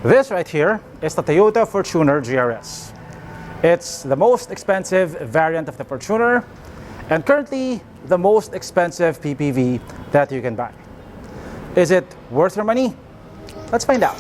This right here is the Toyota Fortuner GRS. It's the most expensive variant of the Fortuner and currently the most expensive PPV that you can buy. Is it worth your money? Let's find out.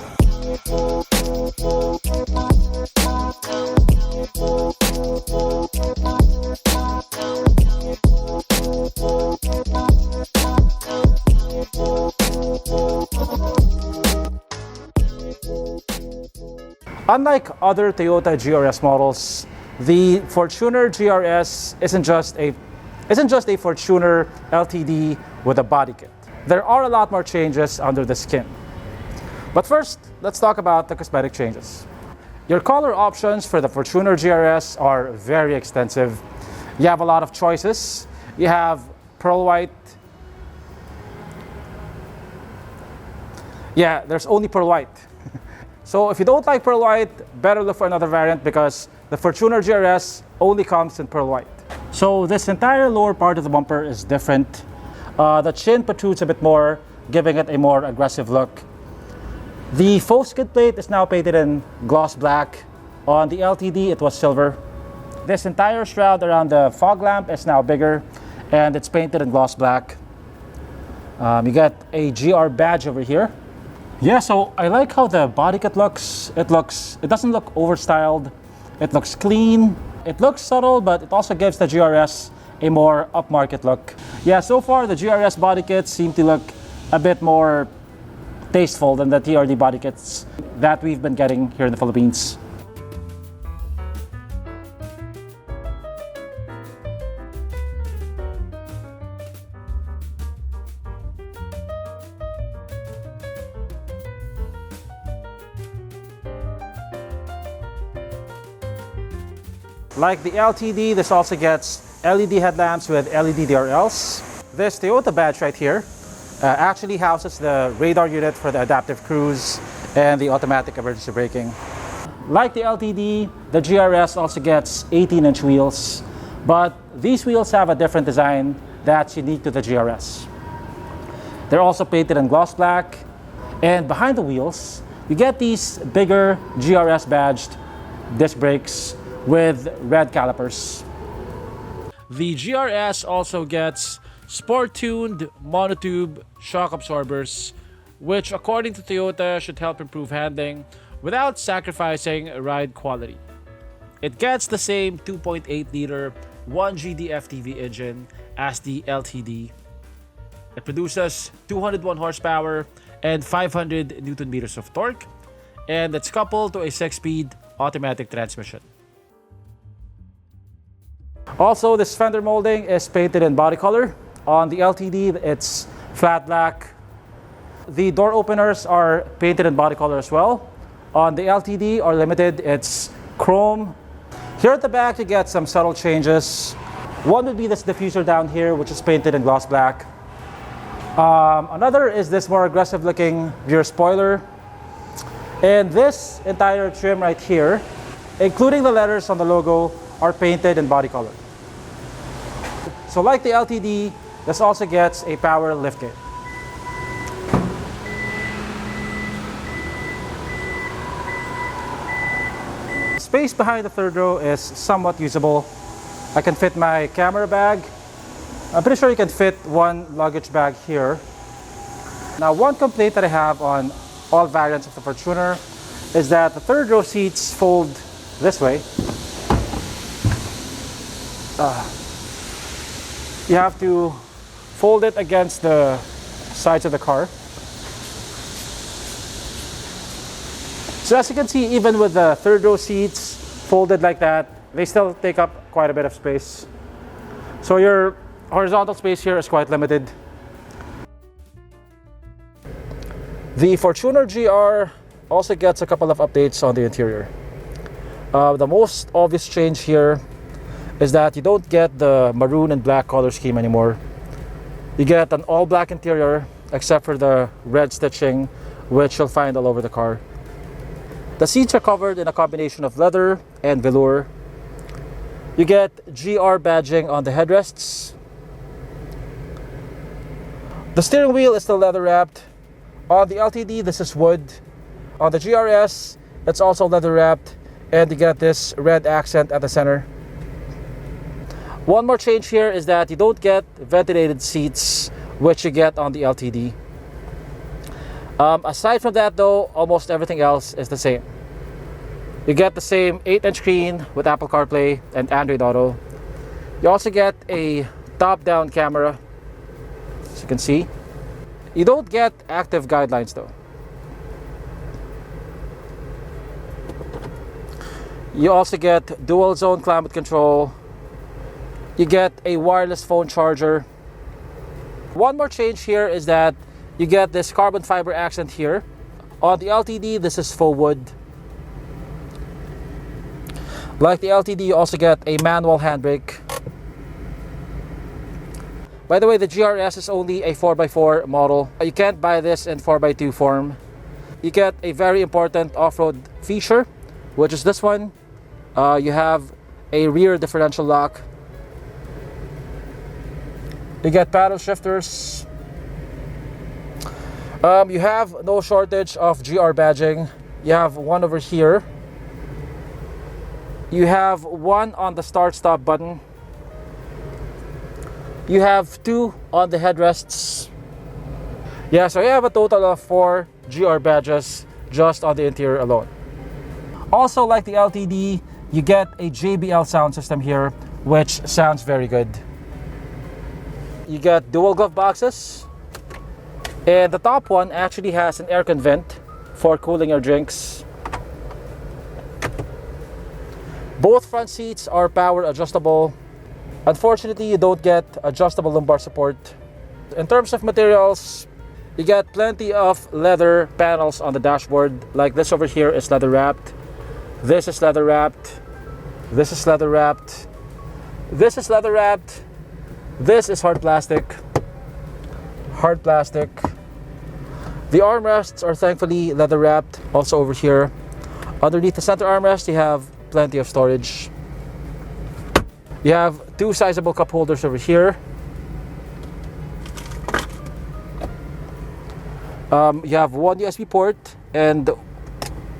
Unlike other Toyota GRS models, the Fortuner GRS isn't just a Fortuner LTD with a body kit. There are a lot more changes under the skin. But first, let's talk about the cosmetic changes. Your color options for the Fortuner GRS are very extensive. You have a lot of choices. You have pearl white. Yeah, there's only pearl white. So if you don't like pearl white, better look for another variant because the Fortuner GRS only comes in pearl white. So this entire lower part of the bumper is different. The chin protrudes a bit more, giving it a more aggressive look. The faux skid plate is now painted in gloss black. On the LTD, it was silver. This entire shroud around the fog lamp is now bigger, and it's painted in gloss black. You get a GR badge over here. Yeah, so I like how the body kit looks. It doesn't look overstyled. It looks clean. It looks subtle, but it also gives the GRS a more upmarket look. Yeah, so far the GRS body kits seem to look a bit more tasteful than the TRD body kits that we've been getting here in the Philippines. Like the LTD, this also gets LED headlamps with LED DRLs. This Toyota badge right here actually houses the radar unit for the adaptive cruise and the automatic emergency braking. Like the LTD, the GRS also gets 18-inch wheels, but these wheels have a different design that's unique to the GRS. They're also painted in gloss black, and behind the wheels, you get these bigger GRS badged disc brakes with red calipers. The GRS also gets sport-tuned monotube shock absorbers, which according to Toyota should help improve handling without sacrificing ride quality. It gets the same 2.8-liter 1GD FTV engine as the LTD. It produces 201 horsepower and 500 Newton meters of torque, and it's coupled to a 6-speed automatic transmission. Also, this fender molding is painted in body color. On the LTD, it's flat black. The door openers are painted in body color as well. On the LTD or Limited, it's chrome. Here at the back, you get some subtle changes. One would be this diffuser down here, which is painted in gloss black. Another is this more aggressive looking rear spoiler. And this entire trim right here, including the letters on the logo, are painted in body color. So like the LTD, this also gets a power liftgate. Space behind the third row is somewhat usable. I can fit my camera bag. I'm pretty sure you can fit one luggage bag here. Now, one complaint that I have on all variants of the Fortuner is that the third row seats fold this way. You have to fold it against the sides of the car. So as you can see, even with the third row seats folded like that, they still take up quite a bit of space. So your horizontal space here is quite limited. The Fortuner GR also gets a couple of updates on the interior. The most obvious change here is that you don't get the maroon and black color scheme anymore. You get an all black interior except for the red stitching, which you'll find all over the car. The seats are covered in a combination of leather and velour. You get GR badging on the headrests. The steering wheel is still leather wrapped. On the LTD, this is wood. On the GRS, it's also leather wrapped, and you get this red accent at the center. One more change here is that you don't get ventilated seats, which you get on the LTD. Aside from that though, almost everything else is the same. You get the same 8-inch screen with Apple CarPlay and Android Auto. You also get a top-down camera, as you can see. You don't get active guidelines though. You also get dual zone climate control. You get a wireless phone charger. One more change here is that you get this carbon fiber accent here. On the LTD, this is faux wood. Like the LTD, you also get a manual handbrake. By the way, the GRS is only a 4x4 model. You can't buy this in 4x2 form. You get a very important off-road feature, which is this one. You have a rear differential lock. You get paddle shifters. You have no shortage of GR badging. You have one over here. You have one on the start-stop button. You have two on the headrests. Yeah, so you have a total of 4 GR badges just on the interior alone. Also, like the LTD, you get a JBL sound system here, which sounds very good. You get dual glove boxes, and the top one actually has an air con vent for cooling your drinks. Both front seats are power adjustable. Unfortunately, you don't get adjustable lumbar support. In terms of materials, you get plenty of leather panels on the dashboard. Like this over here is leather wrapped. This is leather wrapped. This is leather wrapped. This is leather wrapped. This is hard plastic. Hard plastic. The armrests are thankfully leather wrapped. Also over here. Underneath the center armrest, you have plenty of storage. You have 2 sizable cup holders over here. You have 1 USB port and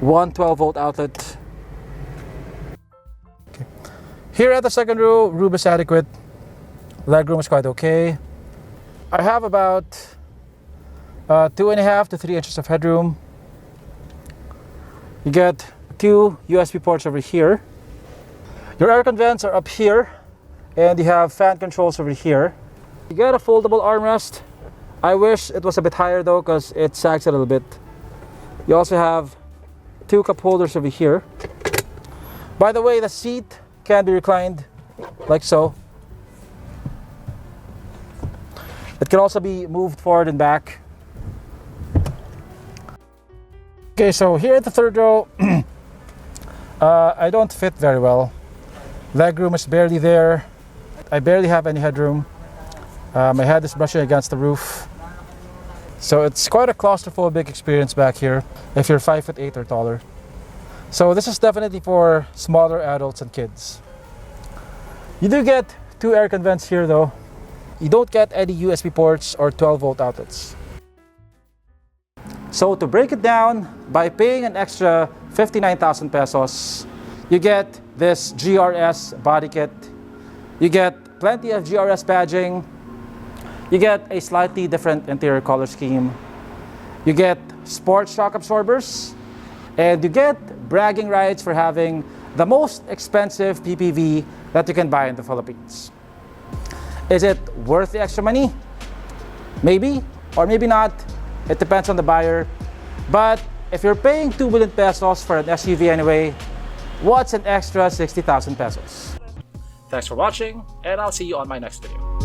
1 12-volt outlet. Okay. Here at the second row, room is adequate. Legroom is quite okay. I have about 2.5 to 3 inches of headroom. You get 2 USB ports over here. Your air con vents are up here, and you have fan controls over here. You get a foldable armrest. I wish it was a bit higher though, because it sags a little bit. You also have 2 cup holders over here. By the way, the seat can be reclined like so. It can also be moved forward and back. Okay, so here at the third row, I don't fit very well. Legroom is barely there. I barely have any headroom. My head is brushing against the roof. So it's quite a claustrophobic experience back here if you're 5'8" or taller. So this is definitely for smaller adults and kids. You do get 2 air con vents here though. You don't get any USB ports or 12-volt outlets. So to break it down, by paying an extra 59,000 pesos, you get this GRS body kit. You get plenty of GRS badging. You get a slightly different interior color scheme. You get sport shock absorbers. And you get bragging rights for having the most expensive PPV that you can buy in the Philippines. Is it worth the extra money? Maybe, or maybe not. It depends on the buyer. But if you're paying 2 million pesos for an SUV anyway, what's an extra 60,000 pesos? Thanks for watching, and I'll see you on my next video.